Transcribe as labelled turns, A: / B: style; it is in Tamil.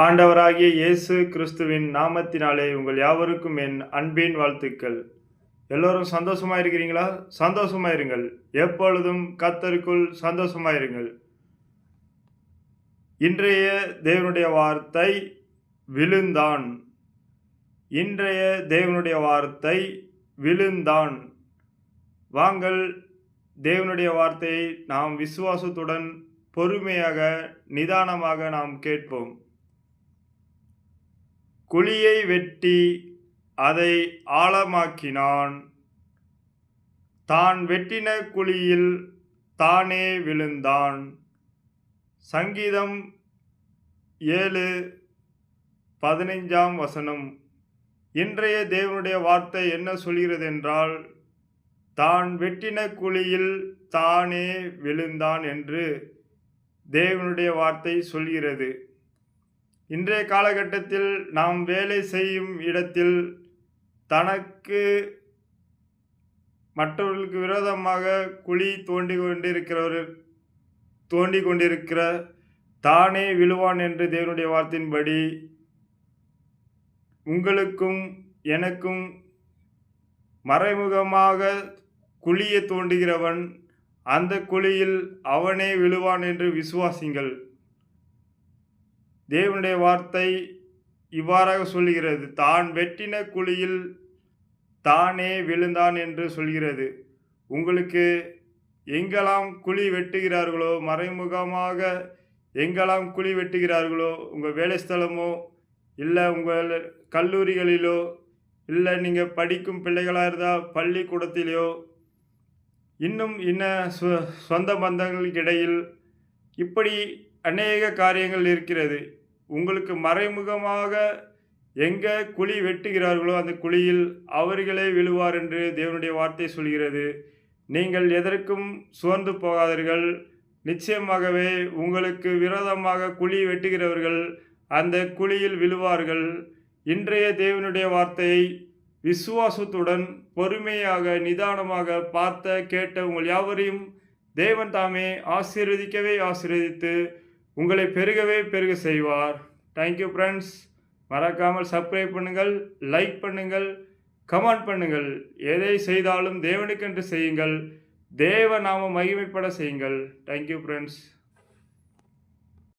A: ஆண்டவராகிய இயேசு கிறிஸ்துவின் நாமத்தினாலே உங்கள் யாவருக்கும் என் அன்பின் வாழ்த்துக்கள். எல்லோரும் சந்தோஷமா இருக்கிறீங்களா? சந்தோஷமா இருங்கள். எப்பொழுதும் கர்த்தருக்குள் சந்தோஷமா இருங்கள். இன்றைய தேவனுடைய வார்த்தை விழுந்தான். இன்றைய தேவனுடைய வார்த்தை விழுந்தான். வாங்கள் தேவனுடைய வார்த்தையை நாம் விசுவாசத்துடன் பொறுமையாக நிதானமாக நாம் கேட்போம். குழியை வெட்டி அதை ஆழமாக்கினான். தான் வெட்டின குழியில் தானே விழுந்தான். சங்கீதம் 7:15 இன்றைய தேவனுடைய வார்த்தை என்ன சொல்கிறது என்றால், தான் வெட்டின குழியில் தானே விழுந்தான் என்று தேவனுடைய வார்த்தை சொல்கிறது. இன்றைய காலகட்டத்தில் நாம் வேலை செய்யும் இடத்தில் தனக்கு மற்றவர்களுக்கு விரோதமாக குழி தோண்டி கொண்டிருக்கிற தானே விழுவான் என்று தேவனுடைய வார்த்தையின்படி உங்களுக்கும் எனக்கும் மறைமுகமாக குழியை தோண்டுகிறவன் அந்த குழியில் அவனே விழுவான் என்று விசுவாசிங்கள். தேவனுடைய வார்த்தை இவ்வாறாக சொல்கிறது, தான் வெட்டின குழியில் தானே விழுந்தான் என்று சொல்கிறது. உங்களுக்கு எங்கெல்லாம் குழி வெட்டுகிறார்களோ, மறைமுகமாக எங்கெல்லாம் குழி வெட்டுகிறார்களோ, உங்கள் வேலை ஸ்தலமோ இல்லை உங்கள் கல்லூரிகளிலோ இல்லை நீங்கள் படிக்கும் பிள்ளைகளாக இருந்தால் பள்ளிக்கூடத்திலோ இன்னும் சொந்த பந்தங்களுக்கு இடையில் இப்படி அநேக காரியங்கள் இருக்கிறது. உங்களுக்கு மறைமுகமாக எங்கே குழி வெட்டுகிறார்களோ அந்த குழியில் அவர்களே விழுவார் என்று தேவனுடைய வார்த்தை சொல்கிறது. நீங்கள் எதற்கும் சோர்ந்து போகாதீர்கள். நிச்சயமாகவே உங்களுக்கு விரோதமாக குழி வெட்டுகிறவர்கள் அந்த குழியில் விழுவார்கள். இன்றைய தேவனுடைய வார்த்தையை விசுவாசத்துடன் பொறுமையாக நிதானமாக பார்த்த கேட்ட உங்கள் யாவரையும் தேவன் தாமே ஆசீர்வதித்து உங்களை பெருக செய்வார். Thank you friends. மறக்காமல் சப்ஸ்கிரைப் பண்ணுங்கள், லைக் பண்ணுங்கள், கமெண்ட் பண்ணுங்கள். எதை செய்தாலும் தேவனுக்கென்று செய்யுங்கள். தேவ நாம மகிமைப்பட செய்யுங்கள். Thank you friends.